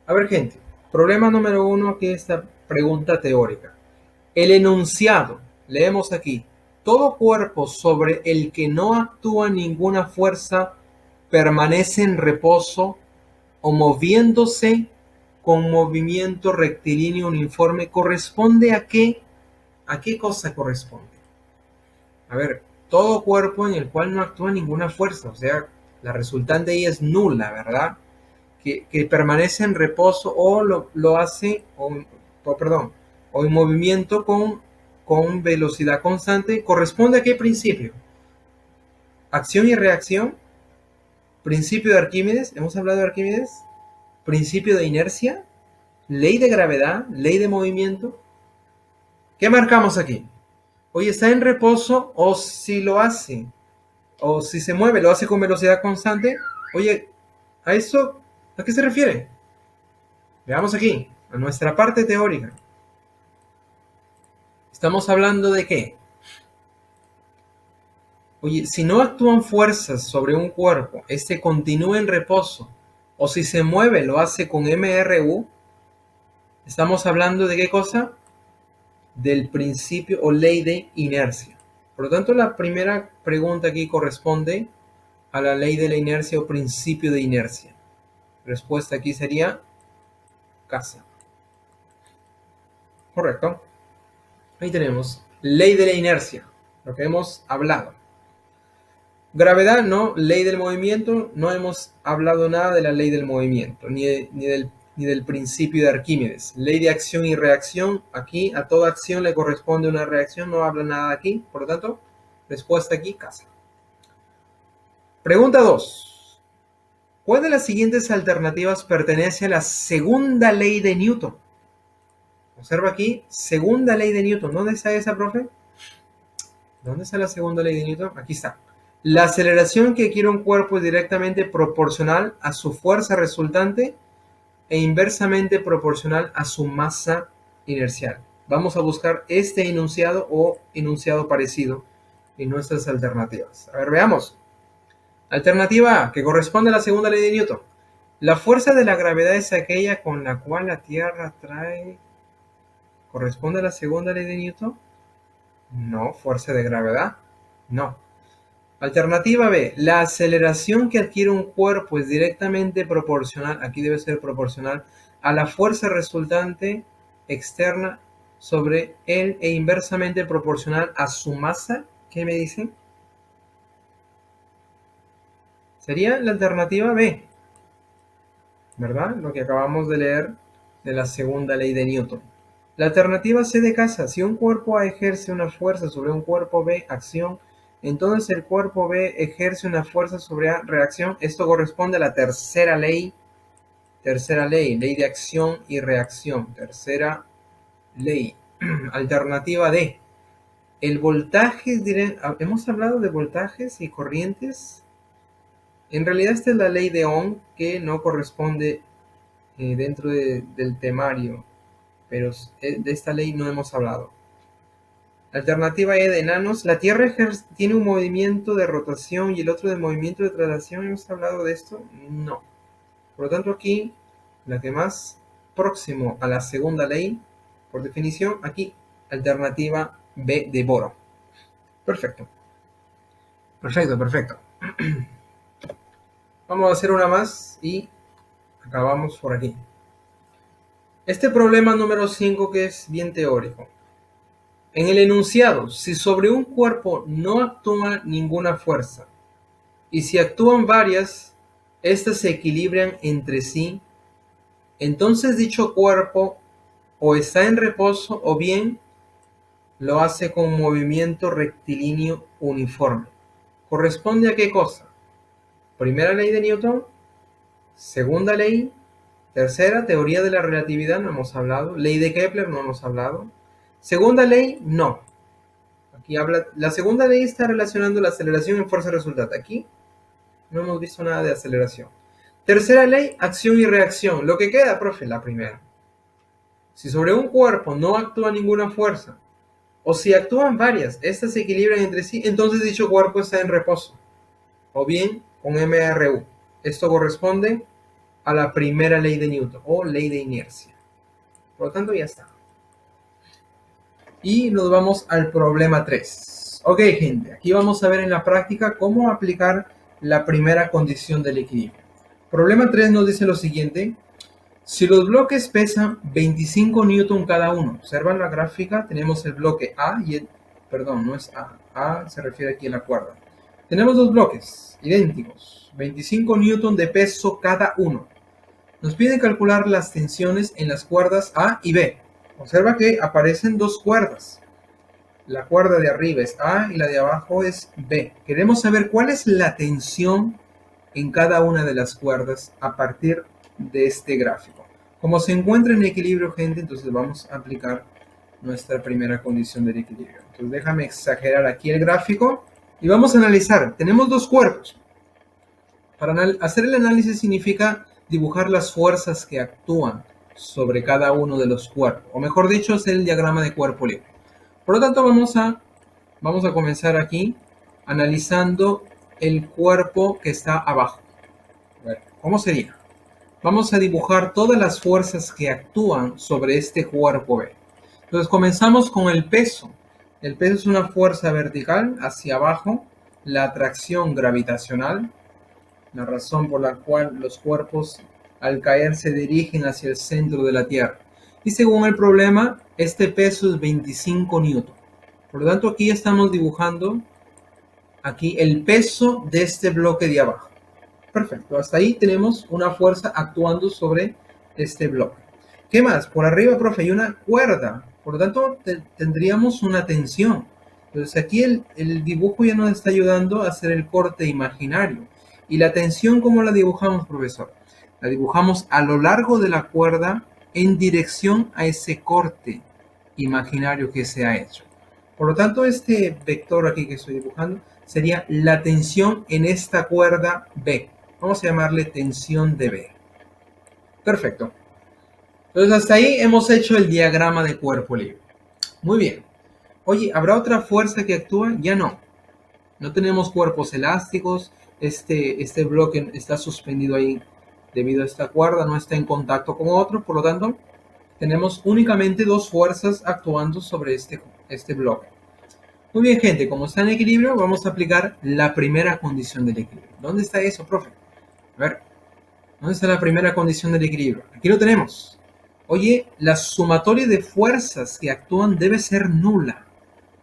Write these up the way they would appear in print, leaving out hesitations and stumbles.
A ver, gente, problema número uno aquí esta pregunta teórica. El enunciado, leemos aquí, todo cuerpo sobre el que no actúa ninguna fuerza permanece en reposo o moviéndose con movimiento rectilíneo uniforme. ¿Corresponde a qué? ¿A qué cosa corresponde? A ver, todo cuerpo en el cual no actúa ninguna fuerza, o sea, la resultante ahí es nula, ¿verdad? Que permanece en reposo o lo hace, perdón, o en movimiento con velocidad constante. ¿Corresponde a qué principio? Acción y reacción, principio de Arquímedes, hemos hablado de Arquímedes, principio de inercia, ley de gravedad, ley de movimiento. ¿Qué marcamos aquí? Oye, está en reposo o si lo hace, o si se mueve, lo hace con velocidad constante. Oye, ¿a eso a qué se refiere? Veamos aquí, a nuestra parte teórica. Estamos hablando de qué. Oye, si no actúan fuerzas sobre un cuerpo, este continúa en reposo, o si se mueve, lo hace con MRU, estamos hablando de qué cosa? Del principio o ley de inercia. Por lo tanto, la primera pregunta aquí corresponde a la ley de la inercia o principio de inercia. Respuesta aquí sería casa. Correcto. Ahí tenemos ley de la inercia, lo que hemos hablado. Gravedad, no. Ley del movimiento, no hemos hablado nada de la ley del movimiento, ni del principio de Arquímedes. Ley de acción y reacción, aquí a toda acción le corresponde una reacción, no habla nada aquí, por lo tanto, respuesta aquí, casa. Pregunta 2. ¿Cuál de las siguientes alternativas pertenece a la segunda ley de Newton? Observa aquí, segunda ley de Newton. ¿Dónde está esa, profe? ¿Dónde está la segunda ley de Newton? Aquí está. La aceleración que adquiere un cuerpo es directamente proporcional a su fuerza resultante e inversamente proporcional a su masa inercial. Vamos a buscar este enunciado o enunciado parecido en nuestras alternativas. A ver, veamos. Alternativa A, que corresponde a la segunda ley de Newton. La fuerza de la gravedad es aquella con la cual la Tierra atrae. ¿Corresponde a la segunda ley de Newton? No, fuerza de gravedad. No. Alternativa B, la aceleración que adquiere un cuerpo es directamente proporcional, aquí debe ser proporcional, a la fuerza resultante externa sobre él e inversamente proporcional a su masa. ¿Qué me dicen? Sería la alternativa B, ¿verdad? Lo que acabamos de leer de la segunda ley de Newton. La alternativa C de casa, si un cuerpo A ejerce una fuerza sobre un cuerpo B, acción, entonces el cuerpo B ejerce una fuerza sobre A, reacción. Esto corresponde a la tercera ley ley de acción y reacción. Tercera ley. Alternativa D. El voltaje, hemos hablado de voltajes y corrientes. En realidad esta es la ley de Ohm que no corresponde dentro del temario, pero de esta ley no hemos hablado. Alternativa E de enanos. La Tierra tiene un movimiento de rotación y el otro de movimiento de traslación. ¿Hemos hablado de esto? No. Por lo tanto, aquí, la que más próximo a la segunda ley, por definición, aquí, alternativa B de Boro. Perfecto. Perfecto, perfecto. Vamos a hacer una más y acabamos por aquí. Este problema número 5 que es bien teórico. En el enunciado, si sobre un cuerpo no actúa ninguna fuerza, y si actúan varias, éstas se equilibran entre sí, entonces dicho cuerpo o está en reposo o bien lo hace con movimiento rectilíneo uniforme. ¿Corresponde a qué cosa? Primera ley de Newton, segunda ley, tercera, teoría de la relatividad, no hemos hablado, ley de Kepler, no hemos hablado, segunda ley, no. Aquí habla, la segunda ley está relacionando la aceleración en fuerza resultante. Aquí no hemos visto nada de aceleración. Tercera ley, acción y reacción. Lo que queda, profe, la primera. Si sobre un cuerpo no actúa ninguna fuerza, o si actúan varias, estas se equilibran entre sí, entonces dicho cuerpo está en reposo, o bien con MRU. Esto corresponde a la primera ley de Newton o ley de inercia. Por lo tanto, ya está. Y nos vamos al problema 3. Ok, gente, aquí vamos a ver en la práctica cómo aplicar la primera condición del equilibrio. Problema 3 nos dice lo siguiente. Si los bloques pesan 25 newton cada uno, observan la gráfica, tenemos el bloque A y el, perdón, no es A se refiere aquí a la cuerda. Tenemos dos bloques idénticos, 25 newton de peso cada uno. Nos piden calcular las tensiones en las cuerdas A y B. Observa que aparecen dos cuerdas. La cuerda de arriba es A y la de abajo es B. Queremos saber cuál es la tensión en cada una de las cuerdas a partir de este gráfico. Como se encuentra en equilibrio, gente, entonces vamos a aplicar nuestra primera condición del equilibrio. Entonces déjame exagerar aquí el gráfico y vamos a analizar. Tenemos dos cuerpos. Para hacer el análisis significa dibujar las fuerzas que actúan sobre cada uno de los cuerpos, o mejor dicho, es el diagrama de cuerpo libre. Por lo tanto, vamos a comenzar aquí analizando el cuerpo que está abajo. A ver, ¿cómo sería? Vamos a dibujar todas las fuerzas que actúan sobre este cuerpo B. Entonces comenzamos con el peso. El peso es una fuerza vertical hacia abajo, la atracción gravitacional, la razón por la cual los cuerpos al caer se dirigen hacia el centro de la Tierra. Y según el problema, este peso es 25 newton. Por lo tanto, aquí estamos dibujando aquí el peso de este bloque de abajo. Perfecto, hasta ahí tenemos una fuerza actuando sobre este bloque. ¿Qué más? Por arriba, profe, hay una cuerda. Por lo tanto, tendríamos una tensión. Entonces aquí el dibujo ya nos está ayudando a hacer el corte imaginario. ¿Y la tensión cómo la dibujamos, profesor? La dibujamos a lo largo de la cuerda en dirección a ese corte imaginario que se ha hecho. Por lo tanto, este vector aquí que estoy dibujando sería la tensión en esta cuerda B. Vamos a llamarle tensión de B. Perfecto. Entonces hasta ahí hemos hecho el diagrama de cuerpo libre. Muy bien. Oye, ¿habrá otra fuerza que actúa? Ya no. No tenemos cuerpos elásticos. Este bloque está suspendido ahí debido a esta cuerda. No está en contacto con otro. Por lo tanto, tenemos únicamente dos fuerzas actuando sobre este bloque. Muy bien, gente. Como está en equilibrio, vamos a aplicar la primera condición del equilibrio. ¿Dónde está eso, profe? A ver, ¿dónde está la primera condición del equilibrio? Aquí lo tenemos. Oye, la sumatoria de fuerzas que actúan debe ser nula.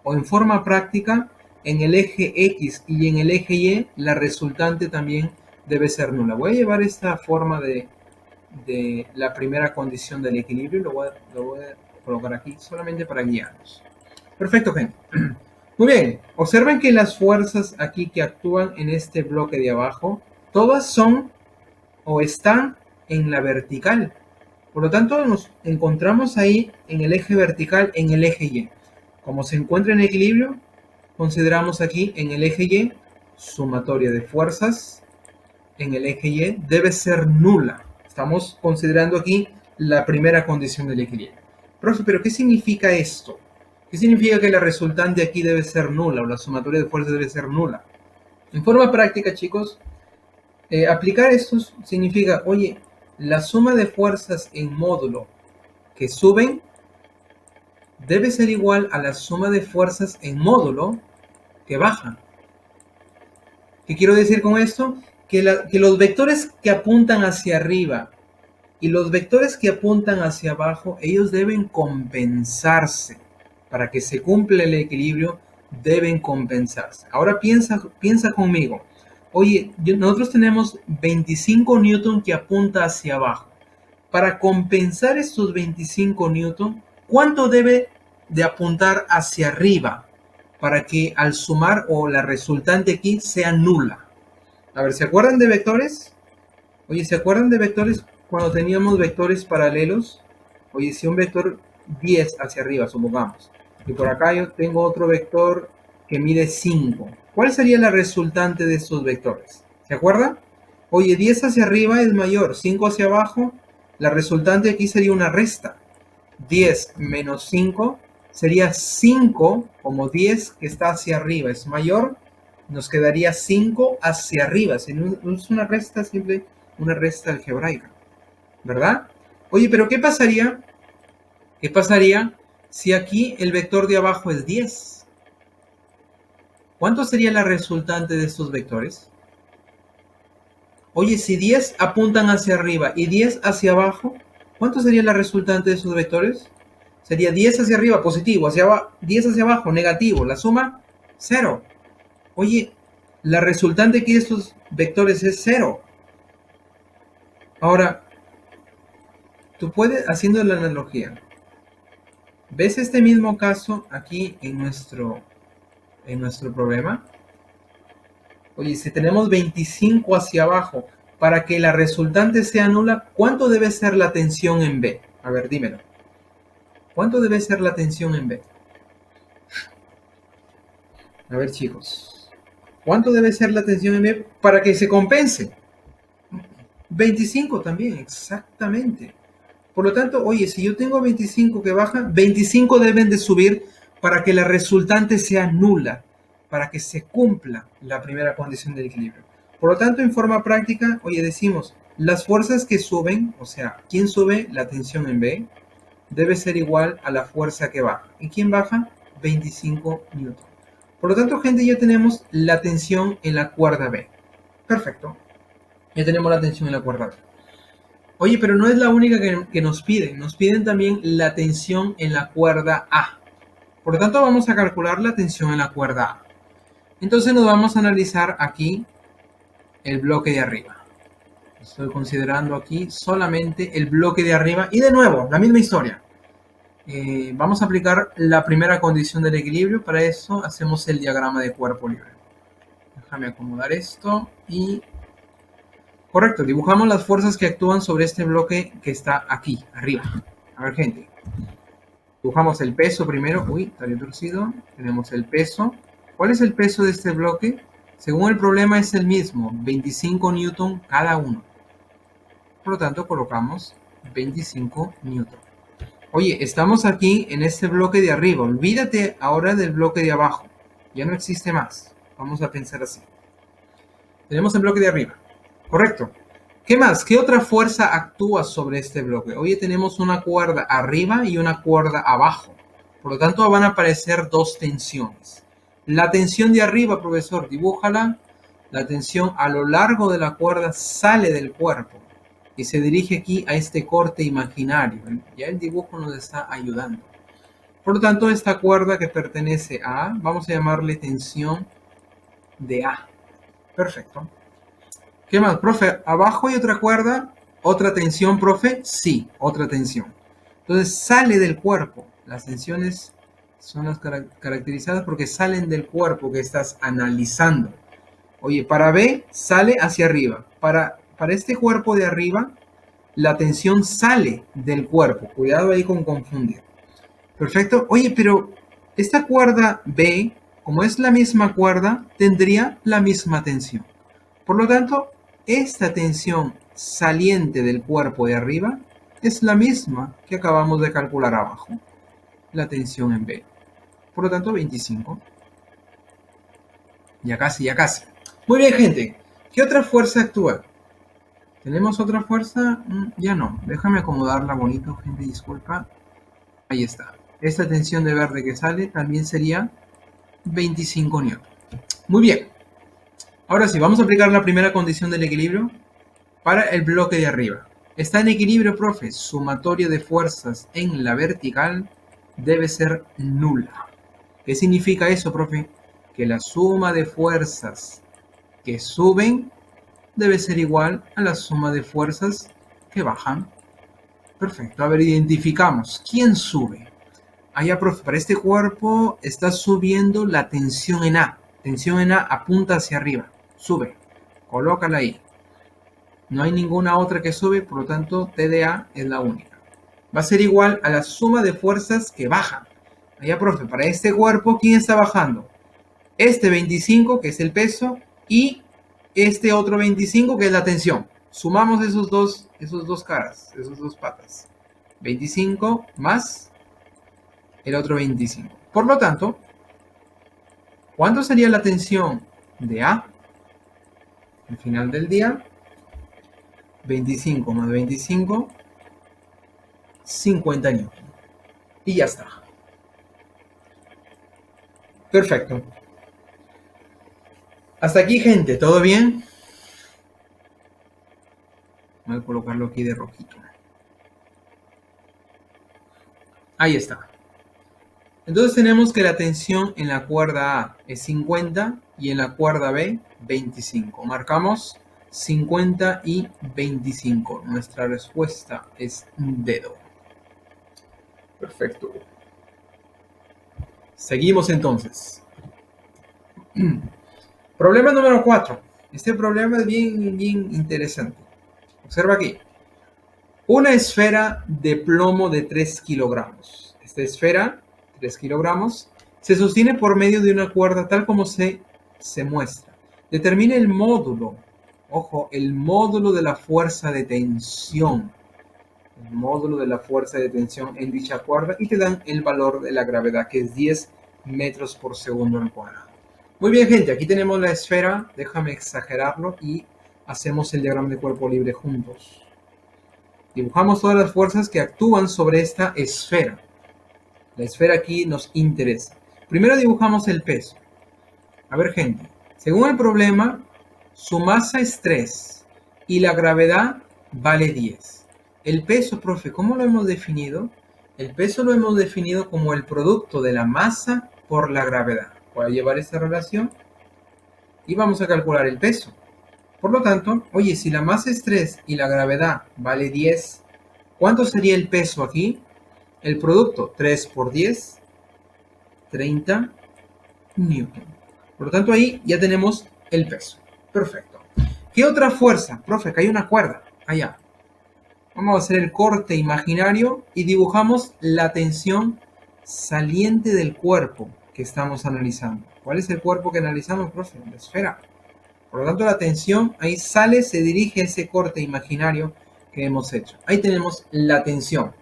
O en forma práctica, en el eje X y en el eje Y, la resultante también debe ser nula. Voy a llevar esta forma de la primera condición del equilibrio y lo voy a colocar aquí solamente para guiarnos. Perfecto, gente. Muy bien, observen que las fuerzas aquí que actúan en este bloque de abajo, todas son o están en la vertical. Por lo tanto, nos encontramos ahí en el eje vertical, en el eje Y. Como se encuentra en equilibrio, consideramos aquí en el eje Y, sumatoria de fuerzas en el eje Y debe ser nula. Estamos considerando aquí la primera condición del equilibrio. Profe, ¿pero qué significa esto? ¿Qué significa que la resultante aquí debe ser nula o la sumatoria de fuerzas debe ser nula? En forma práctica, chicos, aplicar esto significa, oye, la suma de fuerzas en módulo que suben debe ser igual a la suma de fuerzas en módulo que bajan. ¿Qué quiero decir con esto? Que los vectores que apuntan hacia arriba y los vectores que apuntan hacia abajo, ellos deben compensarse. Para que se cumpla el equilibrio, deben compensarse. Ahora piensa conmigo. Oye, nosotros tenemos 25 newton que apunta hacia abajo. Para compensar estos 25 newton, ¿cuánto debe de apuntar hacia arriba? Para que al sumar o la resultante aquí sea nula. A ver, ¿se acuerdan de vectores? Oye, ¿se acuerdan de vectores cuando teníamos vectores paralelos? Oye, si un vector 10 hacia arriba, supongamos, y por acá yo tengo otro vector que mide 5. ¿Cuál sería la resultante de estos vectores? ¿Se acuerdan? Oye, 10 hacia arriba es mayor, 5 hacia abajo, la resultante aquí sería una resta. 10 menos 5 sería 5, como 10 que está hacia arriba es mayor, nos quedaría 5 hacia arriba. Si no es una resta simple, una resta algebraica. ¿verdad? Oye, pero ¿qué pasaría? ¿Qué pasaría si aquí el vector de abajo es 10? ¿Cuánto sería la resultante de estos vectores? Oye, si 10 apuntan hacia arriba y 10 hacia abajo, ¿cuánto sería la resultante de esos vectores? Sería 10 hacia arriba, positivo, 10 hacia abajo, negativo. La suma, 0. Oye, la resultante aquí de estos vectores es 0. Ahora, tú puedes, haciendo la analogía, ¿ves este mismo caso aquí en nuestro problema? Oye, si tenemos 25 hacia abajo, para que la resultante sea nula, ¿cuánto debe ser la tensión en B? A ver, dímelo. ¿Cuánto debe ser la tensión en B? A ver, chicos. ¿Cuánto debe ser la tensión en B para que se compense? 25 también, exactamente. Por lo tanto, oye, si yo tengo 25 que bajan, 25 deben de subir para que la resultante sea nula, para que se cumpla la primera condición del equilibrio. Por lo tanto, en forma práctica, oye, decimos, las fuerzas que suben, o sea, ¿quién sube? La tensión en B, debe ser igual a la fuerza que baja. ¿Y quién baja? 25 newton. Por lo tanto, gente, ya tenemos la tensión en la cuerda B. Perfecto. Ya tenemos la tensión en la cuerda B. Oye, pero no es la única que nos piden. Nos piden también la tensión en la cuerda A. Por lo tanto, vamos a calcular la tensión en la cuerda A. Entonces nos vamos a analizar aquí el bloque de arriba. Estoy considerando aquí solamente el bloque de arriba. Y de nuevo, la misma historia. Vamos a aplicar la primera condición del equilibrio. Para eso hacemos el diagrama de cuerpo libre. Déjame acomodar esto y... Correcto, dibujamos las fuerzas que actúan sobre este bloque que está aquí, arriba. A ver, gente. Dibujamos el peso primero. Uy, está bien torcido. Tenemos el peso. ¿Cuál es el peso de este bloque? Según el problema es el mismo, 25 newton cada uno. Por lo tanto, colocamos 25 newton. Oye, estamos aquí en este bloque de arriba. Olvídate ahora del bloque de abajo. Ya no existe más. Vamos a pensar así. Tenemos el bloque de arriba. Correcto. ¿Qué más? ¿Qué otra fuerza actúa sobre este bloque? Oye, tenemos una cuerda arriba y una cuerda abajo. Por lo tanto, van a aparecer dos tensiones. La tensión de arriba, profesor, dibújala. La tensión a lo largo de la cuerda sale del cuerpo y se dirige aquí a este corte imaginario. Ya el dibujo nos está ayudando. Por lo tanto, esta cuerda que pertenece a A, vamos a llamarle tensión de A. Perfecto. ¿Qué más, profe? ¿Abajo hay otra cuerda? ¿Otra tensión, profe? Sí, otra tensión. Entonces sale del cuerpo. Las tensiones son las caracterizadas porque salen del cuerpo que estás analizando. Oye, para B sale hacia arriba. Para este cuerpo de arriba, la tensión sale del cuerpo. Cuidado ahí con confundir. Perfecto. Oye, pero esta cuerda B, como es la misma cuerda, tendría la misma tensión. Por lo tanto, esta tensión saliente del cuerpo de arriba es la misma que acabamos de calcular abajo, la tensión en B. Por lo tanto, 25. Ya casi, ya casi. Muy bien, gente. ¿Qué otra fuerza actúa? ¿Tenemos otra fuerza? Ya no. Déjame acomodarla bonito, gente, disculpa. Ahí está. Esta tensión de verde que sale también sería 25 newton. Muy bien. Ahora sí, vamos a aplicar la primera condición del equilibrio para el bloque de arriba. Está en equilibrio, profe. Sumatoria de fuerzas en la vertical debe ser nula. ¿Qué significa eso, profe? Que la suma de fuerzas que suben debe ser igual a la suma de fuerzas que bajan. Perfecto. A ver, identificamos. ¿Quién sube? Allá, profe, para este cuerpo está subiendo la tensión en A. Tensión en A apunta hacia arriba. Sube. Colócala ahí. No hay ninguna otra que sube, por lo tanto, TDA es la única. Va a ser igual a la suma de fuerzas que bajan. Allá, profe, para este cuerpo, ¿quién está bajando? Este 25, que es el peso, y este otro 25, que es la tensión. Sumamos esos dos caras, esos dos patas. 25 más el otro 25. Por lo tanto, ¿cuánto sería la tensión de A? Al final del día, 25 más 25 50 newton. Y ya está. Perfecto. Hasta aquí, gente, ¿todo bien? Voy a colocarlo aquí de rojito. Ahí está. Entonces tenemos que la tensión en la cuerda A es 50 y en la cuerda B 25. Marcamos 50 y 25. Nuestra respuesta es un dedo. Perfecto. Seguimos entonces. Problema número 4. Este problema es bien interesante. Observa aquí. Una esfera de plomo de 3 kilogramos. Esta esfera, 3 kilogramos, se sostiene por medio de una cuerda tal como se muestra. Determina el módulo, ojo, el módulo de la fuerza de tensión. El módulo de la fuerza de tensión en dicha cuerda y te dan el valor de la gravedad, que es 10 metros por segundo al cuadrado. Muy bien, gente, aquí tenemos la esfera. Déjame exagerarlo y hacemos el diagrama de cuerpo libre juntos. Dibujamos todas las fuerzas que actúan sobre esta esfera. La esfera aquí nos interesa. Primero dibujamos el peso. A ver, gente, según el problema, su masa es 3 y la gravedad vale 10. El peso, profe, ¿cómo lo hemos definido? El peso lo hemos definido como el producto de la masa por la gravedad. Voy a llevar esta relación y vamos a calcular el peso. Por lo tanto, oye, si la masa es 3 y la gravedad vale 10, ¿cuánto sería el peso aquí? El producto, 3 por 10, 30 newton. Por lo tanto, ahí ya tenemos el peso. Perfecto. ¿Qué otra fuerza? Profe, que hay una cuerda allá. Vamos a hacer el corte imaginario y dibujamos la tensión saliente del cuerpo que estamos analizando. ¿Cuál es el cuerpo que analizamos, profe? La esfera. Por lo tanto, la tensión ahí sale, se dirige a ese corte imaginario que hemos hecho. Ahí tenemos la tensión.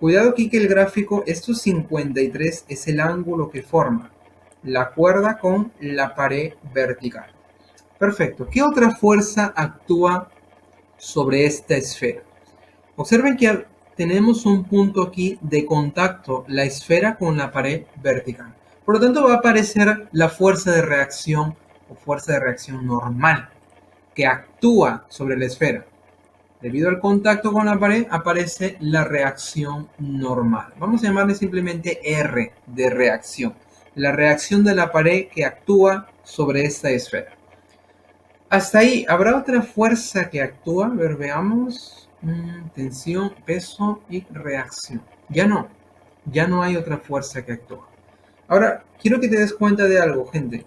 Cuidado aquí que el gráfico, estos 53 es el ángulo que forma la cuerda con la pared vertical. Perfecto. ¿Qué otra fuerza actúa sobre esta esfera? Observen que tenemos un punto aquí de contacto, la esfera con la pared vertical. Por lo tanto, va a aparecer la fuerza de reacción o fuerza de reacción normal que actúa sobre la esfera. Debido al contacto con la pared, aparece la reacción normal. Vamos a llamarle simplemente R de reacción. La reacción de la pared que actúa sobre esta esfera. Hasta ahí, ¿habrá otra fuerza que actúa? A ver, veamos. Tensión, peso y reacción. Ya no hay otra fuerza que actúa. Ahora, quiero que te des cuenta de algo, gente.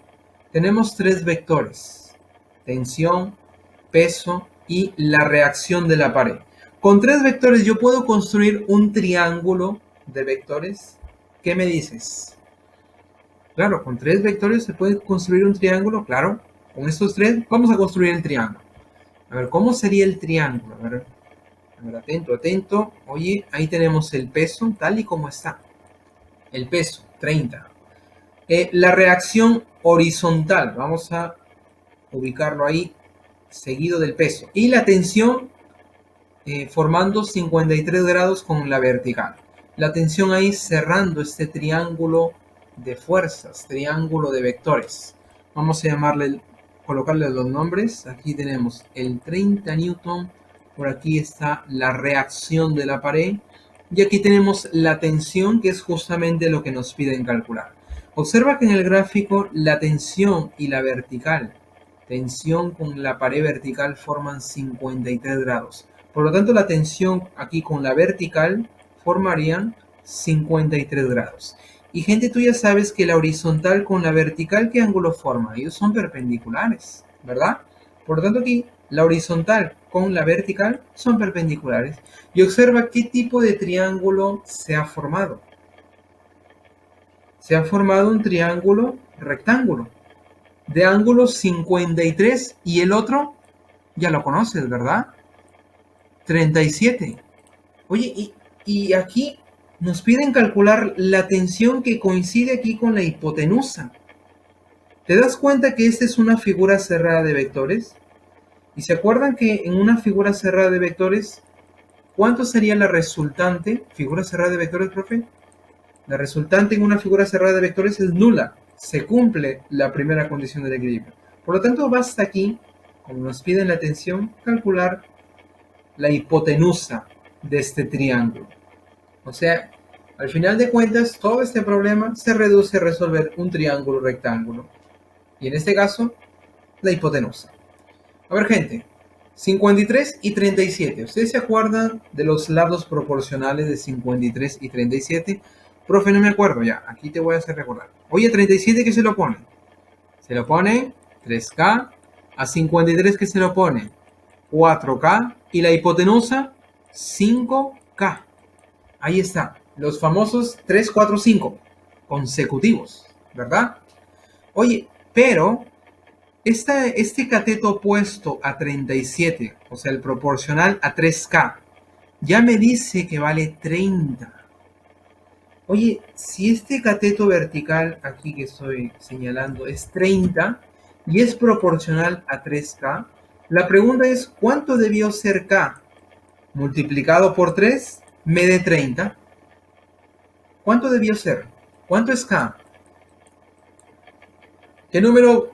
Tenemos 3 vectores. Tensión, peso y la reacción de la pared. Con 3 vectores yo puedo construir un triángulo de vectores. ¿Qué me dices? Claro, con 3 vectores se puede construir un triángulo, claro. Con estos 3 vamos a construir el triángulo. A ver, ¿cómo sería el triángulo? A ver, atento, atento. Oye, ahí tenemos el peso tal y como está. El peso, 30. La reacción horizontal, vamos a ubicarlo ahí, seguido del peso. Y la tensión formando 53 grados con la vertical. La tensión ahí cerrando este triángulo de fuerzas, triángulo de vectores. Vamos a llamarle, colocarle los nombres. Aquí tenemos el 30 newton. Por aquí está la reacción de la pared. Y aquí tenemos la tensión, que es justamente lo que nos piden calcular. Observa que en el gráfico la tensión y la vertical, tensión con la pared vertical forman 53 grados. Por lo tanto, la tensión aquí con la vertical formarían 53 grados. Y gente, tú ya sabes que la horizontal con la vertical, ¿qué ángulo forma? Ellos son perpendiculares, ¿verdad? Por lo tanto, aquí la horizontal con la vertical son perpendiculares. Y observa qué tipo de triángulo se ha formado. Se ha formado un triángulo rectángulo de ángulo 53 y el otro, ya lo conoces, ¿verdad? 37. Oye, y aquí nos piden calcular la tensión que coincide aquí con la hipotenusa. ¿Te das cuenta que esta es una figura cerrada de vectores? ¿Y se acuerdan que en una figura cerrada de vectores ¿cuánto sería la resultante? ¿Figura cerrada de vectores, profe? La resultante en una figura cerrada de vectores es nula. Se cumple la primera condición del equilibrio. Por lo tanto, basta aquí, como nos piden la atención, calcular la hipotenusa de este triángulo. O sea, al final de cuentas, todo este problema se reduce a resolver un triángulo rectángulo. Y en este caso, la hipotenusa. A ver, gente, 53 y 37. ¿Ustedes se acuerdan de los lados proporcionales de 53 y 37? Profe, no me acuerdo ya. Aquí te voy a hacer recordar. Oye, 37, ¿qué se lo pone? Se lo pone 3K. A 53, ¿qué se lo pone? 4K. Y la hipotenusa, 5K. Ahí está. Los famosos 3, 4, 5. Consecutivos, ¿verdad? Oye, pero este cateto opuesto a 37, o sea, el proporcional a 3K, ya me dice que vale 30. Oye, si este cateto vertical aquí que estoy señalando es 30 y es proporcional a 3K, la pregunta es, ¿cuánto debió ser K? Multiplicado por 3 me dé 30. ¿Cuánto debió ser? ¿Cuánto es K? ¿Qué número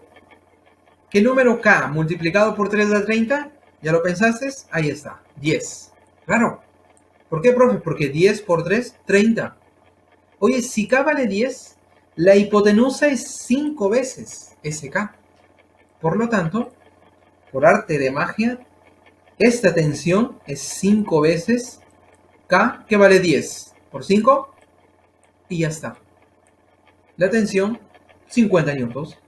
K multiplicado por 3 da 30? ¿Ya lo pensaste? Ahí está, 10. Claro. ¿Por qué, profe? Porque 10 por 3, 30. Oye, si K vale 10, la hipotenusa es 5 veces ese K. Por lo tanto, por arte de magia, esta tensión es 5 veces K, que vale 10 por 5, y ya está. La tensión, 50 newtons.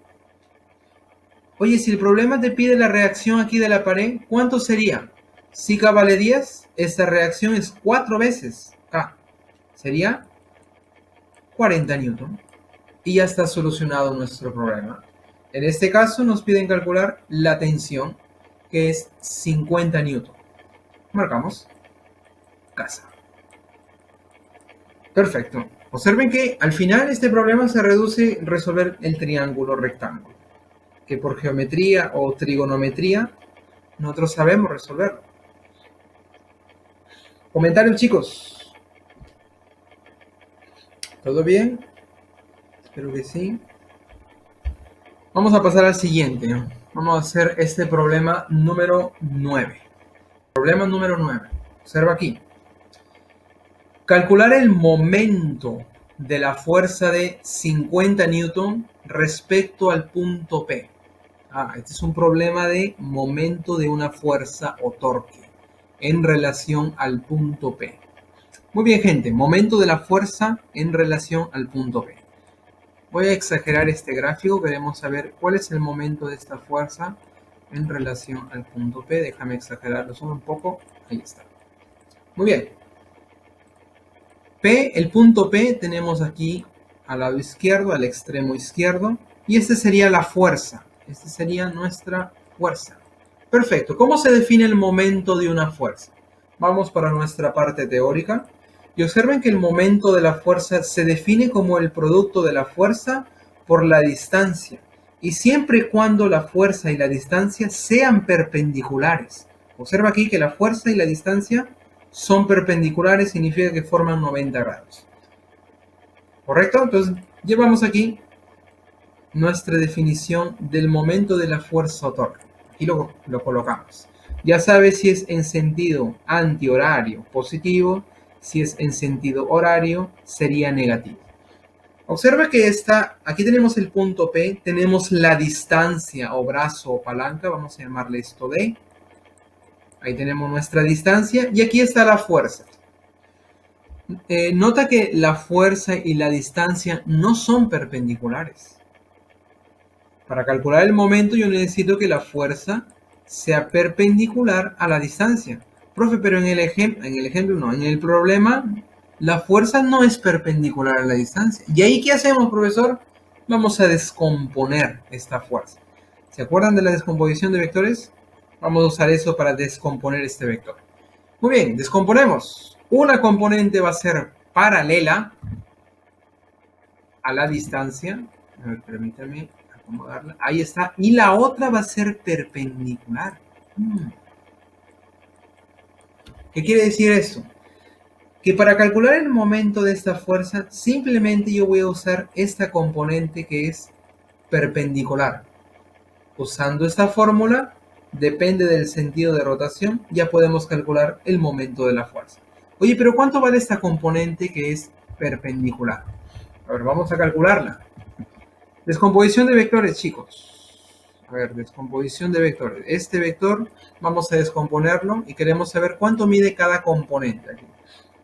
Oye, si el problema te pide la reacción aquí de la pared, ¿cuánto sería? Si K vale 10, esta reacción es 4 veces K. Sería 40 newton. Y ya está solucionado nuestro problema. En este caso nos piden calcular la tensión, que es 50 newton. Marcamos casa. Perfecto. Observen que al final este problema se reduce a resolver el triángulo rectángulo, que por geometría o trigonometría nosotros sabemos resolverlo. Comentarios, chicos. ¿Todo bien? Espero que sí. Vamos a pasar al siguiente. Vamos a hacer este problema número 9. Problema número 9. Observa aquí. Calcular el momento de la fuerza de 50 newton respecto al punto P. Este es un problema de momento de una fuerza o torque en relación al punto P. Muy bien, gente. Momento de la fuerza en relación al punto P. Voy a exagerar este gráfico. Queremos saber cuál es el momento de esta fuerza en relación al punto P. Déjame exagerarlo solo un poco. Ahí está. Muy bien. P, el punto P tenemos aquí al lado izquierdo, al extremo izquierdo. Y esta sería la fuerza. Esta sería nuestra fuerza. Perfecto. ¿Cómo se define el momento de una fuerza? Vamos para nuestra parte teórica. Y observen que el momento de la fuerza se define como el producto de la fuerza por la distancia. Y siempre y cuando la fuerza y la distancia sean perpendiculares. Observa aquí que la fuerza y la distancia son perpendiculares, significa que forman 90 grados. ¿Correcto? Entonces, llevamos aquí nuestra definición del momento de la fuerza o torque. Aquí lo colocamos. Ya sabes si es en sentido antihorario positivo, si es en sentido horario sería negativo. Observa que aquí tenemos el punto P, tenemos la distancia o brazo o palanca, vamos a llamarle esto D. Ahí tenemos nuestra distancia y aquí está la fuerza. Nota que la fuerza y la distancia no son perpendiculares. Para calcular el momento yo necesito que la fuerza sea perpendicular a la distancia. Profe, pero en el problema, la fuerza no es perpendicular a la distancia. ¿Y ahí qué hacemos, profesor? Vamos a descomponer esta fuerza. ¿Se acuerdan de la descomposición de vectores? Vamos a usar eso para descomponer este vector. Muy bien, descomponemos. Una componente va a ser paralela a la distancia. A ver, permítame acomodarla. Ahí está. Y la otra va a ser perpendicular. ¿Qué quiere decir esto? Que para calcular el momento de esta fuerza, simplemente yo voy a usar esta componente que es perpendicular. Usando esta fórmula, depende del sentido de rotación, ya podemos calcular el momento de la fuerza. Oye, pero ¿cuánto vale esta componente que es perpendicular? A ver, vamos a calcularla. Descomposición de vectores, chicos. A ver, descomposición de vectores. Este vector vamos a descomponerlo y queremos saber cuánto mide cada componente aquí.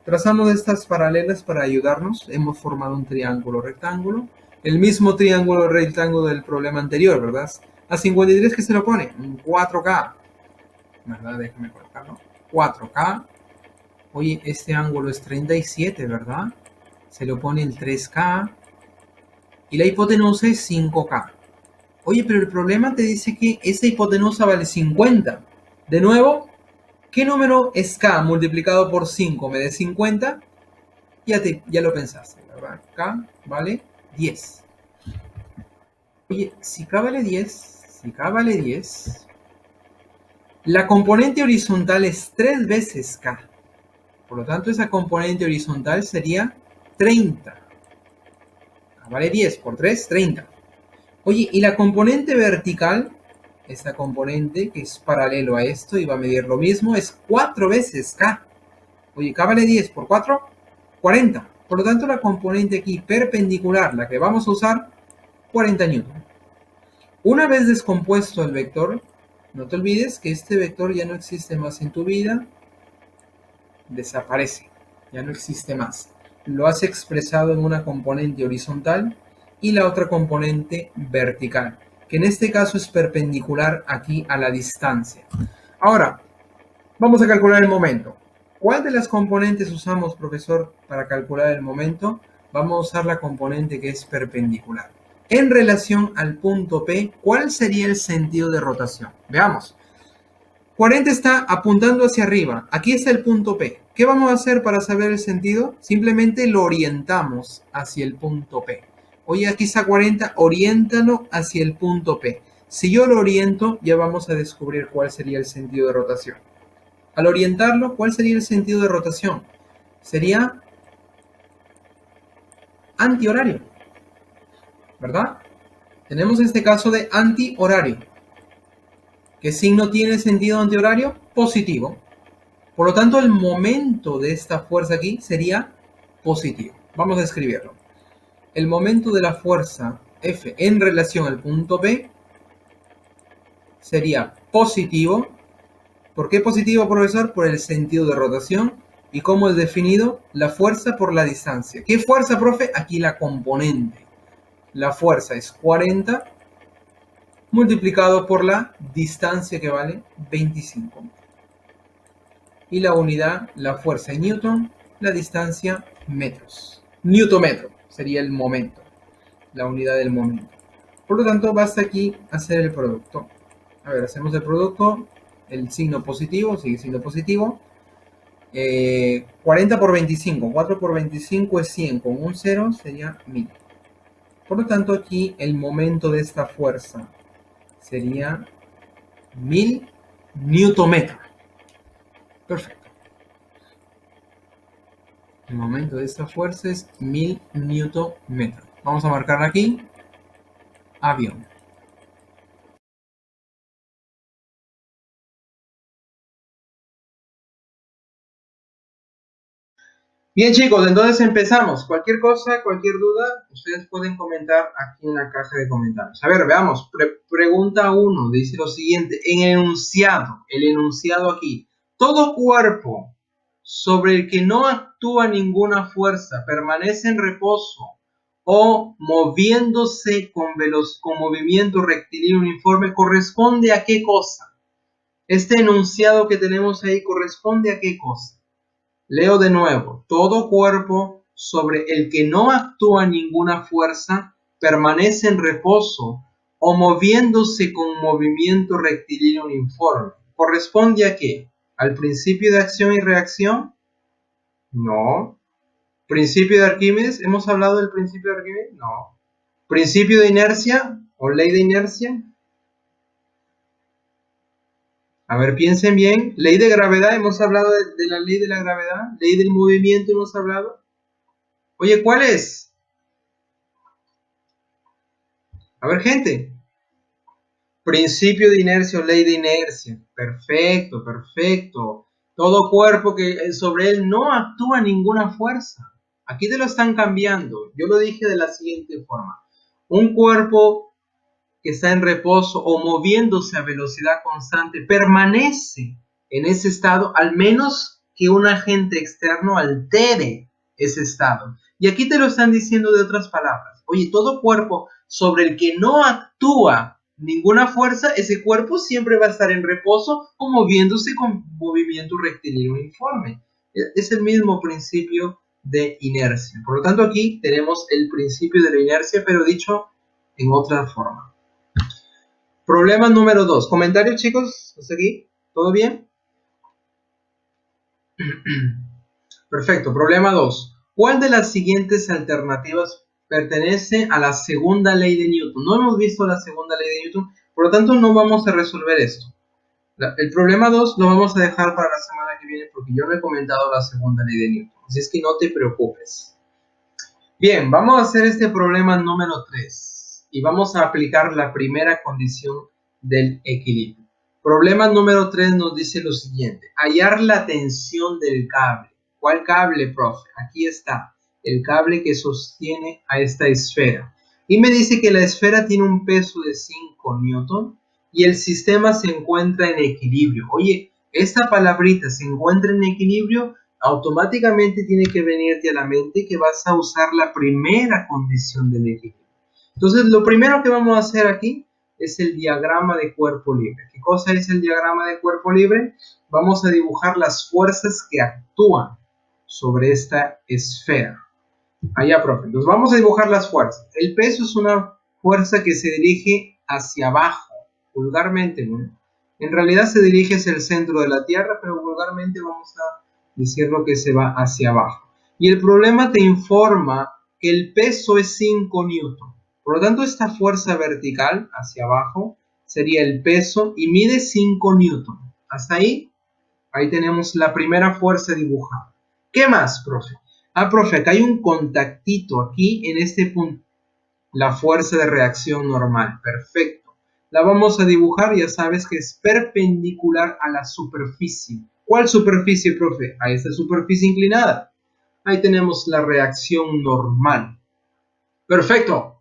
Trazando estas paralelas para ayudarnos, hemos formado un triángulo rectángulo. El mismo triángulo rectángulo del problema anterior, ¿verdad? A 53, ¿qué se lo pone? Un 4K. ¿Verdad? Déjame colocarlo. 4K. Oye, este ángulo es 37, ¿verdad? Se lo pone el 3K. Y la hipotenusa es 5K. Oye, pero el problema te dice que esa hipotenusa vale 50. De nuevo, ¿qué número es K multiplicado por 5? Me da 50. Ya lo pensaste, ¿verdad? K vale 10. Oye, si K vale 10, la componente horizontal es 3 veces K. Por lo tanto, esa componente horizontal sería 30. K vale 10 por 3, 30. Oye, y la componente vertical, esta componente que es paralelo a esto y va a medir lo mismo, es 4 veces K. Oye, K vale 10 por 4, 40. Por lo tanto, la componente aquí perpendicular, la que vamos a usar, 40 newton. Una vez descompuesto el vector, no te olvides que este vector ya no existe más en tu vida, desaparece, ya no existe más. Lo has expresado en una componente horizontal y la otra componente vertical, que en este caso es perpendicular aquí a la distancia. Ahora, vamos a calcular el momento. ¿Cuál de las componentes usamos, profesor, para calcular el momento? Vamos a usar la componente que es perpendicular. En relación al punto P, ¿cuál sería el sentido de rotación? Veamos. 40 está apuntando hacia arriba. Aquí está el punto P. ¿Qué vamos a hacer para saber el sentido? Simplemente lo orientamos hacia el punto P. Oye, aquí está 40, oriéntalo hacia el punto P. Si yo lo oriento, ya vamos a descubrir cuál sería el sentido de rotación. Al orientarlo, ¿cuál sería el sentido de rotación? Sería antihorario, ¿verdad? Tenemos este caso de antihorario. ¿Qué signo tiene sentido antihorario? Positivo. Por lo tanto, el momento de esta fuerza aquí sería positivo. Vamos a escribirlo. El momento de la fuerza F en relación al punto P sería positivo. ¿Por qué positivo, profesor? Por el sentido de rotación. ¿Y cómo es definido? La fuerza por la distancia. ¿Qué fuerza, profe? Aquí la componente. La fuerza es 40 multiplicado por la distancia que vale 25. Y la unidad, la fuerza en newton, la distancia metros. Newtómetro sería el momento, la unidad del momento. Por lo tanto, basta aquí hacer el producto. A ver, hacemos el producto, el signo positivo, sigue siendo positivo. 40 por 25, 4 por 25 es 100, con un 0 sería 1000. Por lo tanto, aquí el momento de esta fuerza sería 1000 newtómetros. Perfecto. El momento de esta fuerza es 1000 newtómetros. Vamos a marcar aquí avión. Bien, chicos, entonces empezamos. Cualquier cosa, cualquier duda, ustedes pueden comentar aquí en la caja de comentarios. A ver, veamos. Pregunta 1 dice lo siguiente. En el enunciado aquí, todo cuerpo sobre el que no actúa ninguna fuerza permanece en reposo o moviéndose con movimiento rectilíneo uniforme, ¿corresponde a qué cosa? Este enunciado que tenemos ahí corresponde a qué cosa. Leo de nuevo. Todo cuerpo sobre el que no actúa ninguna fuerza permanece en reposo o moviéndose con movimiento rectilíneo uniforme. ¿Corresponde a qué? ¿Al principio de acción y reacción? No. ¿Principio de Arquímedes? ¿Hemos hablado del principio de Arquímedes? No. ¿Principio de inercia o ley de inercia? A ver, piensen bien. Ley de gravedad, hemos hablado de la ley de la gravedad. Ley del movimiento, hemos hablado. Oye, ¿cuál es? A ver, gente. Principio de inercia o ley de inercia. Perfecto, perfecto. Todo cuerpo que sobre él no actúa ninguna fuerza. Aquí te lo están cambiando. Yo lo dije de la siguiente forma. Un cuerpo que está en reposo o moviéndose a velocidad constante permanece en ese estado al menos que un agente externo altere ese estado. Y aquí te lo están diciendo de otras palabras. Oye, todo cuerpo sobre el que no actúa ninguna fuerza, ese cuerpo siempre va a estar en reposo o moviéndose con movimiento rectilíneo uniforme. Es el mismo principio de inercia. Por lo tanto, aquí tenemos el principio de la inercia, pero dicho en otra forma. Problema número 2. ¿Comentarios, chicos? ¿Hasta aquí? ¿Todo bien? Perfecto. Problema 2. ¿Cuál de las siguientes alternativas pertenece a la segunda ley de Newton? No hemos visto la segunda ley de Newton, por lo tanto no vamos a resolver esto. El problema 2 lo vamos a dejar para la semana que viene porque yo no he comentado la segunda ley de Newton. Así es que no te preocupes. Bien, vamos a hacer este problema número 3 y vamos a aplicar la primera condición del equilibrio. Problema número 3 nos dice lo siguiente: hallar la tensión del cable. ¿Cuál cable, profe? Aquí está, el cable que sostiene a esta esfera. Y me dice que la esfera tiene un peso de 5 newton y el sistema se encuentra en equilibrio. Oye, esta palabrita, se encuentra en equilibrio, automáticamente tiene que venirte a la mente que vas a usar la primera condición del equilibrio. Entonces, lo primero que vamos a hacer aquí es el diagrama de cuerpo libre. ¿Qué cosa es el diagrama de cuerpo libre? Vamos a dibujar las fuerzas que actúan sobre esta esfera. Allá, profe. Entonces, vamos a dibujar las fuerzas. El peso es una fuerza que se dirige hacia abajo, vulgarmente, ¿no? En realidad se dirige hacia el centro de la Tierra, pero vulgarmente vamos a decirlo que se va hacia abajo. Y el problema te informa que el peso es 5 newton. Por lo tanto, esta fuerza vertical hacia abajo sería el peso y mide 5 newton. ¿Hasta ahí? Ahí tenemos la primera fuerza dibujada. ¿Qué más, profe? Ah, profe, acá hay un contactito aquí en este punto. La fuerza de reacción normal. Perfecto. La vamos a dibujar, ya sabes que es perpendicular a la superficie. ¿Cuál superficie, profe? A esta superficie inclinada. Ahí tenemos la reacción normal. Perfecto.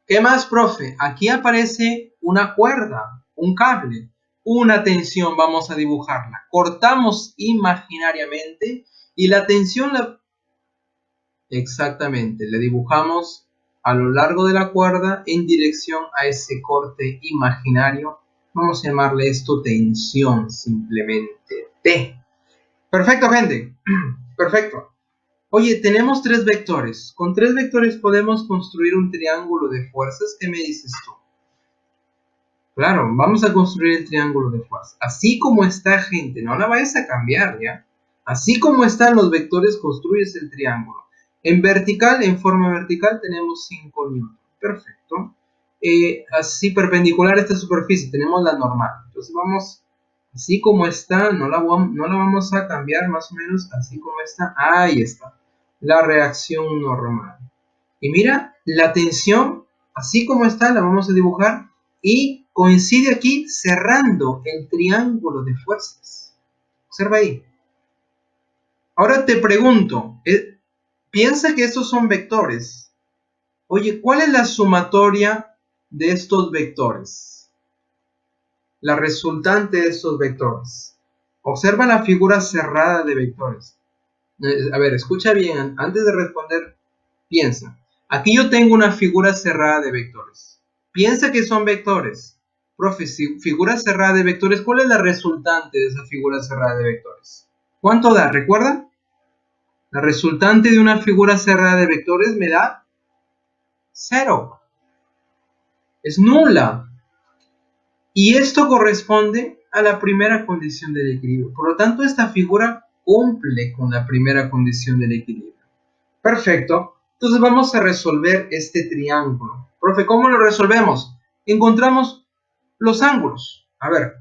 ¿Qué más, profe? Aquí aparece una cuerda, un cable, una tensión, vamos a dibujarla. Cortamos imaginariamente y la tensión exactamente, le dibujamos a lo largo de la cuerda en dirección a ese corte imaginario. Vamos a llamarle esto tensión, simplemente T. Perfecto, gente. Perfecto. Oye, tenemos 3 vectores. Con 3 vectores podemos construir un triángulo de fuerzas. ¿Qué me dices tú? Claro, vamos a construir el triángulo de fuerzas. Así como está, gente, no la vayas a cambiar, ¿ya? Así como están los vectores, construyes el triángulo. En vertical, en forma vertical, tenemos 5 newton. Perfecto. Así perpendicular a esta superficie, tenemos la normal. Entonces vamos, así como está, no la vamos a cambiar, más o menos así como está. Ahí está. La reacción normal. Y mira, la tensión, así como está, la vamos a dibujar y coincide aquí cerrando el triángulo de fuerzas. Observa ahí. Ahora te pregunto, piensa que estos son vectores. Oye, ¿cuál es la sumatoria de estos vectores? La resultante de estos vectores. Observa la figura cerrada de vectores. A ver, escucha bien, antes de responder, piensa. Aquí yo tengo una figura cerrada de vectores. Piensa que son vectores. Profe, si figura cerrada de vectores, ¿cuál es la resultante de esa figura cerrada de vectores? ¿Cuánto da? ¿Recuerda? La resultante de una figura cerrada de vectores me da 0. Es nula. Y esto corresponde a la primera condición del equilibrio. Por lo tanto, esta figura cumple con la primera condición del equilibrio. Perfecto. Entonces vamos a resolver este triángulo. Profe, ¿cómo lo resolvemos? Encontramos los ángulos. A ver,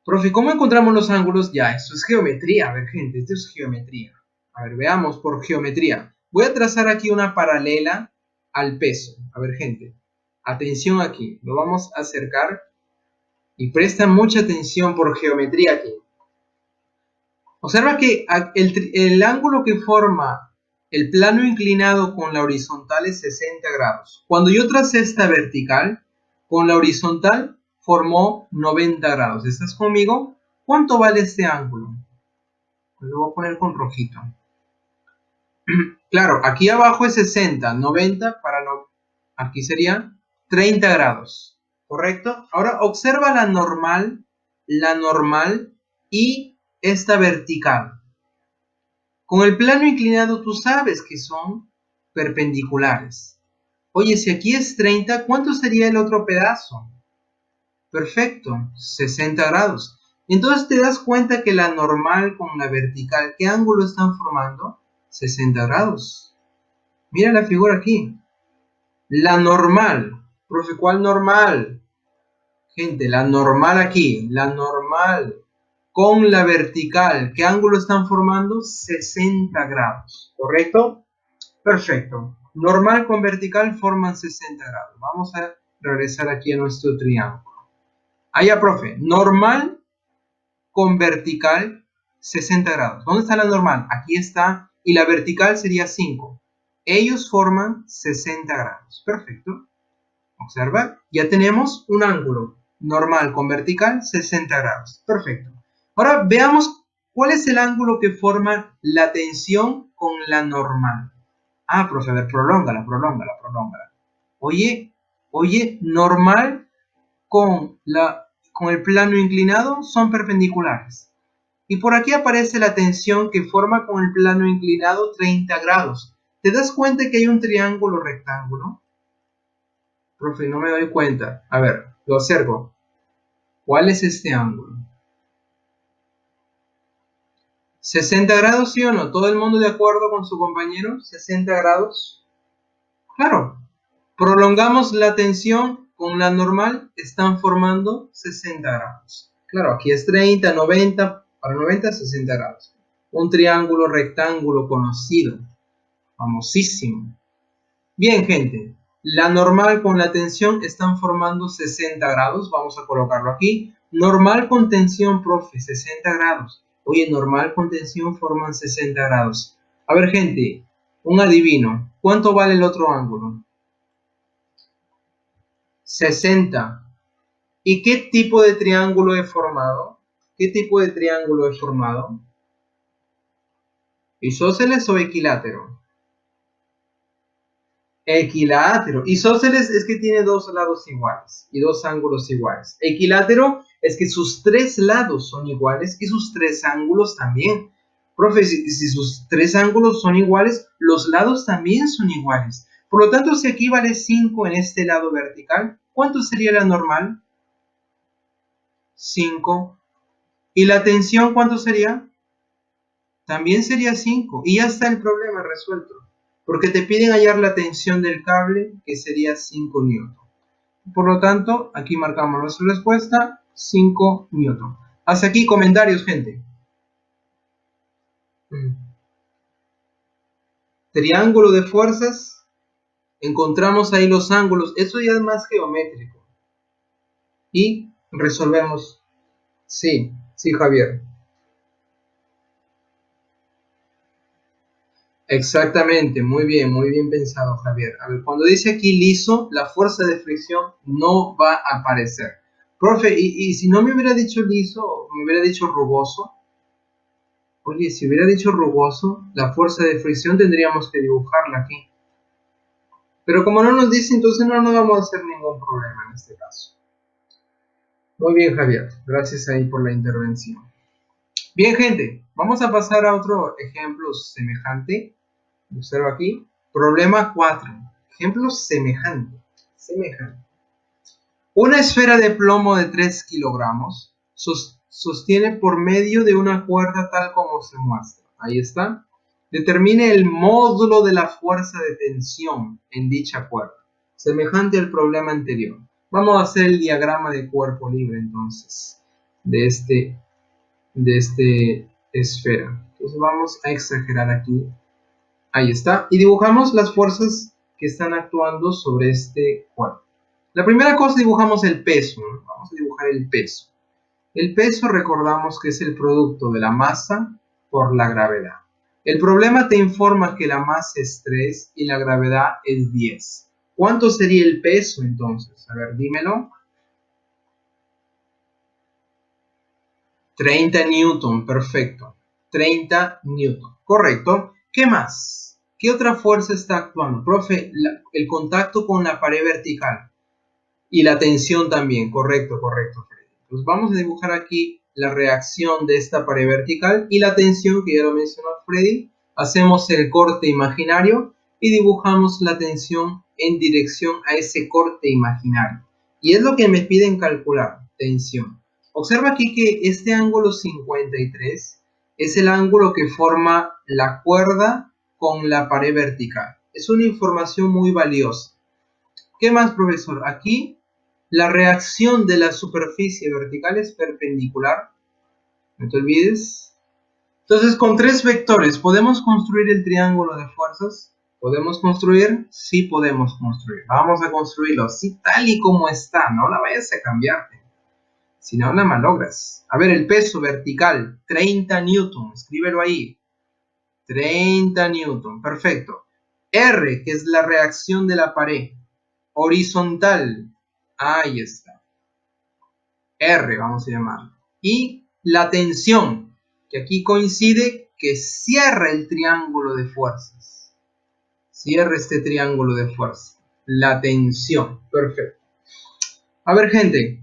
Profe, ¿cómo encontramos los ángulos? Ya, esto es geometría. A ver, gente, esto es geometría. A ver, veamos por geometría. Voy a trazar aquí una paralela al peso. A ver, gente, atención aquí. Lo vamos a acercar y presta mucha atención por geometría aquí. Observa que el ángulo que forma el plano inclinado con la horizontal es 60 grados. Cuando yo tracé esta vertical, con la horizontal formó 90 grados. ¿Estás conmigo? ¿Cuánto vale este ángulo? Lo voy a poner con rojito. Claro, aquí abajo es 60, 90 para no... Aquí sería 30 grados. ¿Correcto? Ahora observa la normal y esta vertical. Con el plano inclinado tú sabes que son perpendiculares. Oye, si aquí es 30, ¿cuánto sería el otro pedazo? Perfecto, 60 grados. Entonces te das cuenta que la normal con la vertical, ¿qué ángulo están formando? 60 grados. Mira la figura aquí. La normal. Profe, ¿cuál normal? Gente, la normal aquí, la normal con la vertical, ¿qué ángulo están formando? 60 grados, ¿correcto? Perfecto. Normal con vertical forman 60 grados. Vamos a regresar aquí a nuestro triángulo. Allá, profe. Normal con vertical 60 grados. ¿Dónde está la normal? Aquí está. Y la vertical sería 5. Ellos forman 60 grados. Perfecto. Observa. Ya tenemos un ángulo normal con vertical 60 grados. Perfecto. Ahora veamos cuál es el ángulo que forma la tensión con la normal. Ah, profe, a ver, prolóngala. Oye, normal con el plano inclinado son perpendiculares. Y por aquí aparece la tensión que forma con el plano inclinado 30 grados. ¿Te das cuenta que hay un triángulo rectángulo? Profe, no me doy cuenta. A ver, lo acerco. ¿Cuál es este ángulo? ¿60 grados, sí o no? ¿Todo el mundo de acuerdo con su compañero? ¿60 grados? Claro. Prolongamos la tensión con la normal, están formando 60 grados. Claro, aquí es 30, 90, para 90, 60 grados. Un triángulo rectángulo conocido, famosísimo. Bien, gente, la normal con la tensión están formando 60 grados. Vamos a colocarlo aquí. Normal con tensión, profe, 60 grados. Oye, normal con tensión forman 60 grados. A ver, gente, un adivino. ¿Cuánto vale el otro ángulo? 60. ¿Y qué tipo de triángulo he formado? ¿Qué tipo de triángulo he formado? ¿Isósceles o equilátero? Equilátero. Isósceles es que tiene dos lados iguales y dos ángulos iguales. Equilátero es que sus tres lados son iguales y sus tres ángulos también. Profe, si sus tres ángulos son iguales, los lados también son iguales. Por lo tanto, si aquí vale 5 en este lado vertical, ¿cuánto sería la normal? 5. ¿Y la tensión cuánto sería? También sería 5. Y ya está el problema resuelto. Porque te piden hallar la tensión del cable, que sería 5 newton. Por lo tanto, aquí marcamos nuestra respuesta, 5 newton. Hasta aquí comentarios, gente. Triángulo de fuerzas. Encontramos ahí los ángulos. Eso ya es más geométrico. Y resolvemos. Sí, Javier. Exactamente, muy bien pensado, Javier. A ver, cuando dice aquí liso, la fuerza de fricción no va a aparecer. Profe, y si no me hubiera dicho liso, me hubiera dicho rugoso. Oye, si hubiera dicho rugoso, la fuerza de fricción tendríamos que dibujarla aquí. Pero como no nos dice, entonces no vamos a hacer ningún problema en este caso. Muy bien, Javier. Gracias ahí por la intervención. Bien, gente, vamos a pasar a otro ejemplo semejante. Observa aquí. Problema 4. Ejemplo semejante. Una esfera de plomo de 3 kilogramos sostiene por medio de una cuerda tal como se muestra. Ahí está. Determine el módulo de la fuerza de tensión en dicha cuerda. Semejante al problema anterior. Vamos a hacer el diagrama de cuerpo libre entonces. de este esfera. Entonces vamos a exagerar aquí. Ahí está. Y dibujamos las fuerzas que están actuando sobre este cuerpo. La primera cosa, dibujamos el peso, ¿no? Vamos a dibujar el peso. El peso, recordamos que es el producto de la masa por la gravedad. El problema te informa que la masa es 3 y la gravedad es 10. ¿Cuánto sería el peso entonces? A ver, dímelo. 30 newton, perfecto. 30 newton, correcto. ¿Qué más? ¿Qué otra fuerza está actuando? Profe, el contacto con la pared vertical y la tensión también, correcto, correcto, Freddy. Pues vamos a dibujar aquí la reacción de esta pared vertical y la tensión, que ya lo mencionó Freddy. Hacemos el corte imaginario y dibujamos la tensión en dirección a ese corte imaginario. Y es lo que me piden calcular, tensión. Observa aquí que este ángulo 53 es el ángulo que forma la cuerda con la pared vertical. Es una información muy valiosa. ¿Qué más, profesor? Aquí la reacción de la superficie vertical es perpendicular. No te olvides. Entonces, con 3 vectores, ¿podemos construir el triángulo de fuerzas? ¿Podemos construir? Sí podemos construir. Vamos a construirlo así tal y como está. No la vayas a cambiarte. Si no, la malogras. A ver, el peso vertical, 30 newton. Escríbelo ahí. 30 newton. Perfecto. R, que es la reacción de la pared. Horizontal. Ahí está. R, vamos a llamarlo. Y la tensión, que aquí coincide que cierra el triángulo de fuerzas. Cierra este triángulo de fuerzas. La tensión. Perfecto. A ver, gente.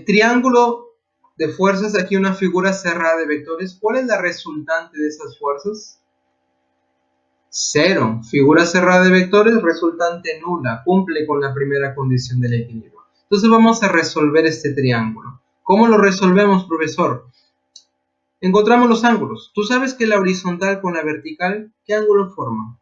Triángulo de fuerzas, aquí una figura cerrada de vectores. ¿Cuál es la resultante de esas fuerzas? 0. Figura cerrada de vectores, resultante nula. Cumple con la primera condición del equilibrio. Entonces vamos a resolver este triángulo. ¿Cómo lo resolvemos, profesor? Encontramos los ángulos. Tú sabes que la horizontal con la vertical, ¿qué ángulo forma?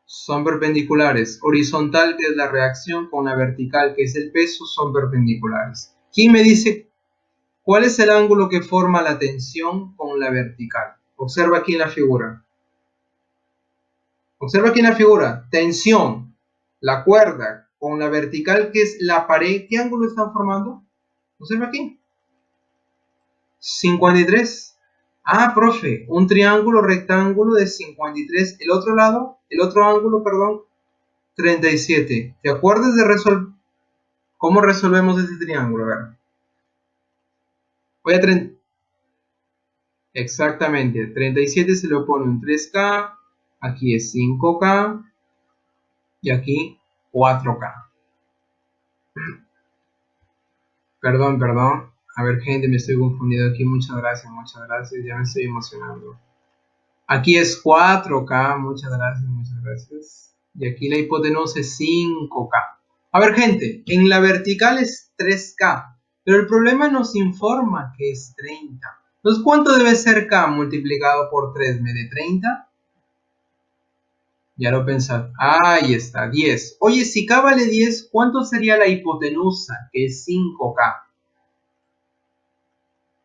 Son perpendiculares. Horizontal, que es la reacción, con la vertical, que es el peso, son perpendiculares. ¿Quién me dice cuál es el ángulo que forma la tensión con la vertical? Observa aquí en la figura. Observa aquí en la figura, tensión, la cuerda con la vertical que es la pared, ¿qué ángulo están formando? Observa aquí, 53. Ah, profe, un triángulo rectángulo de 53, el otro lado, el otro ángulo, perdón, 37. ¿Te acuerdas de resolver? ¿Cómo resolvemos este triángulo? A ver. Voy a exactamente, 37 se lo pone un 3K, aquí es 5K y aquí 4K. Perdón, perdón. A ver, gente, me estoy confundido aquí. Muchas gracias, ya me estoy emocionando. Aquí es 4K, muchas gracias. Y aquí la hipotenusa es 5K. A ver, gente, en la vertical es 3K, pero el problema nos informa que es 30. Entonces, ¿cuánto debe ser K multiplicado por 3? ¿Me de 30? Ya lo pensé. Ahí está, 10. Oye, si K vale 10, ¿cuánto sería la hipotenusa, que es 5K?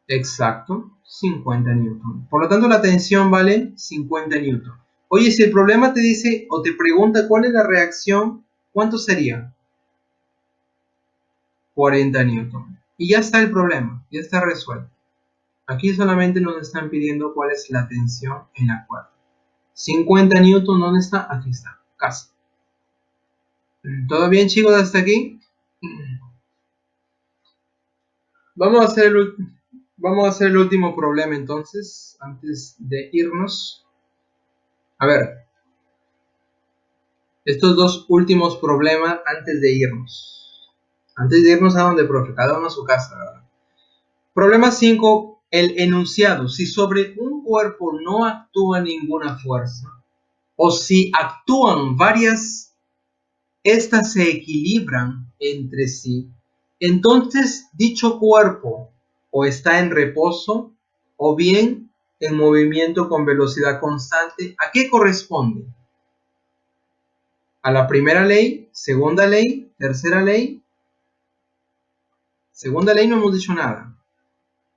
Exacto, 50 newton. Por lo tanto, la tensión vale 50 newton. Oye, si el problema te dice o te pregunta cuál es la reacción, ¿cuánto sería? 40 newton. Y ya está el problema, ya está resuelto. Aquí solamente nos están pidiendo cuál es la tensión en la cuerda. 50 newton, ¿dónde está? Aquí está, casi. ¿Todo bien, chicos, hasta aquí? Vamos a hacer el último problema entonces, antes de irnos. A ver, estos dos últimos problemas antes de irnos. Antes de irnos a donde, profe, cada uno a su casa, ¿verdad? Problema 5. El enunciado. Si sobre un cuerpo no actúa ninguna fuerza, o si actúan varias, estas se equilibran entre sí, entonces dicho cuerpo o está en reposo, o bien en movimiento con velocidad constante. ¿A qué corresponde? A la primera ley, segunda ley, tercera ley. Segunda ley no hemos dicho nada.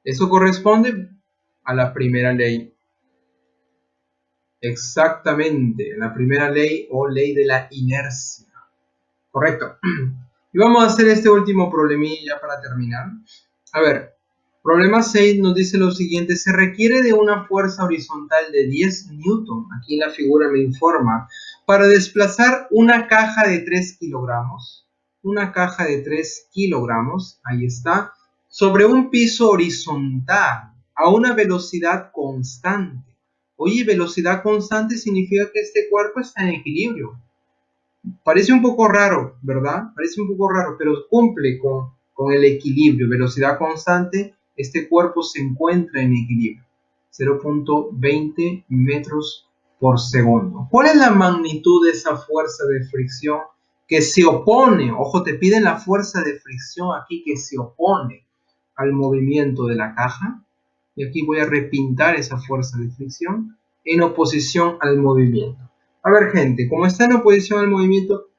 Eso corresponde a la primera ley. Exactamente, la primera ley o ley de la inercia. Correcto. Y vamos a hacer este último problemilla para terminar. A ver, problema 6 nos dice lo siguiente. Se requiere de una fuerza horizontal de 10 newton. Aquí la figura me informa. Para desplazar una caja de 3 kilogramos. Una caja de 3 kilogramos. Ahí está. Sobre un piso horizontal. A una velocidad constante. Oye, velocidad constante significa que este cuerpo está en equilibrio. Parece un poco raro, ¿verdad? Parece un poco raro, pero cumple con el equilibrio. Velocidad constante, este cuerpo se encuentra en equilibrio. 0.20 metros por segundo. ¿Cuál es la magnitud de esa fuerza de fricción que se opone? Ojo, te piden la fuerza de fricción aquí que se opone al movimiento de la caja. Y aquí voy a repintar esa fuerza de fricción en oposición al movimiento. A ver, gente, como está en oposición al movimiento,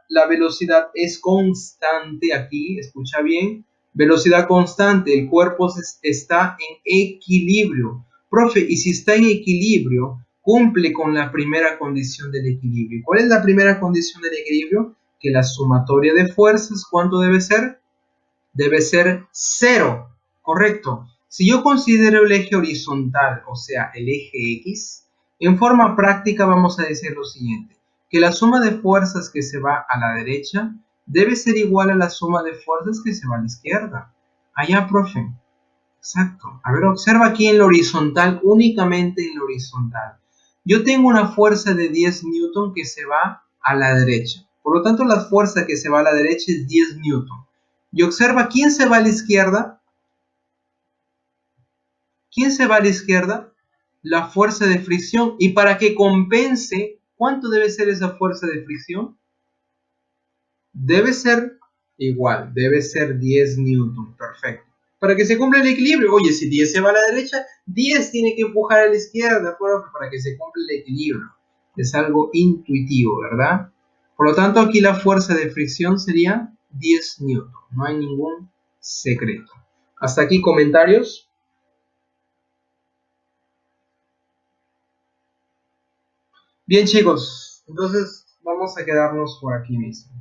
la velocidad es constante aquí, escucha bien, velocidad constante, el cuerpo está en equilibrio. Profe, y si está en equilibrio, cumple con la primera condición del equilibrio. ¿Cuál es la primera condición del equilibrio? Que la sumatoria de fuerzas, ¿cuánto debe ser? Debe ser cero, correcto. Si yo considero el eje horizontal, o sea, el eje X, en forma práctica vamos a decir lo siguiente, que la suma de fuerzas que se va a la derecha debe ser igual a la suma de fuerzas que se va a la izquierda. Allá, profe. Exacto. A ver, observa aquí en lo horizontal, únicamente en lo horizontal. Yo tengo una fuerza de 10 newton que se va a la derecha. Por lo tanto, la fuerza que se va a la derecha es 10 newton. Y observa quién se va a la izquierda. ¿Quién se va a la izquierda? La fuerza de fricción. Y para que compense, ¿cuánto debe ser esa fuerza de fricción? Debe ser igual, debe ser 10 newton. Perfecto. Para que se cumpla el equilibrio. Oye, si 10 se va a la derecha, 10 tiene que empujar a la izquierda para que se cumpla el equilibrio. Es algo intuitivo, ¿verdad? Por lo tanto, aquí la fuerza de fricción sería 10 newton. No hay ningún secreto. Hasta aquí comentarios. Bien, chicos, entonces vamos a quedarnos por aquí mismo.